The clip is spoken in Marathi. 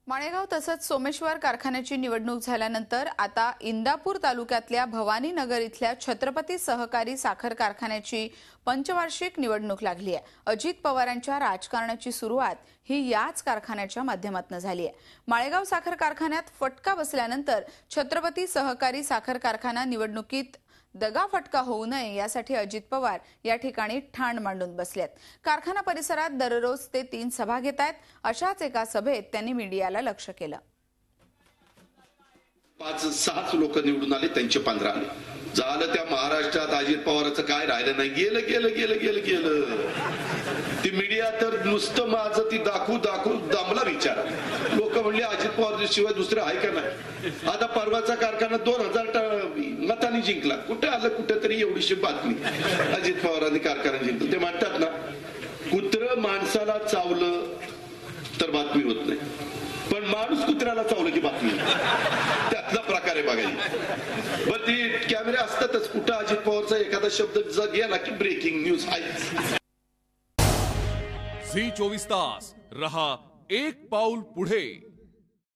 माळेगाव तसंच सोमेश्वर कारखान्याची निवडणूक झाल्यानंतर आता इंदापूर तालुक्यातल्या भवानी नगर इथल्या छत्रपती सहकारी साखर कारखान्याची पंचवार्षिक निवडणूक लागली आहे। अजित पवारांच्या राजकारणाची सुरुवात ही याच कारखान्याच्या माध्यमातून झाली आहे। माळेगाव साखर कारखान्यात फटका बसल्यानंतर छत्रपती सहकारी साखर कारखाना निवडणुकीत दगाफटका होऊ नये यासाठी अजित पवार या ठिकाणी ठाण मांडून बसलेत। कारखाना परिसरात दररोज ते 3 सभा घेतात। अशाच एका सभेत त्यांनी मीडियाला लक्ष केलं। 5-6 लोक निवडून आले, त्यांचे 15 आले। झालं त्या महाराष्ट्रात अजित पवारांचं काय राहिलं नाही, गेलं गेलं गेलं गेलं गेलं। ती मीडिया तर नुसतं माझं ती दाखवू दमला विचार। लोक म्हणले अजित पवार शिवाय दुसरं आहे का नाही। आता परवाचा कारखाना 2000 मतांनी जिंकला। कुठे आलं कुठेतरी एवढीशी बातमी अजित पवारांनी कारखाना जिंकला। ते म्हणतात ना, कुत्रं माणसाला चावलं तर बातमी होत नाही, पण माणूस कुत्र्याला चावलं की बातमी त्यातला प्रकार आहे बघा। बरं ती कॅमेरे असतातच, कुठं अजित पवारचा एखादा शब्द जग गेला की ब्रेकिंग न्यूज आहे। झी 24 तास रहा एक पाऊल पुढे।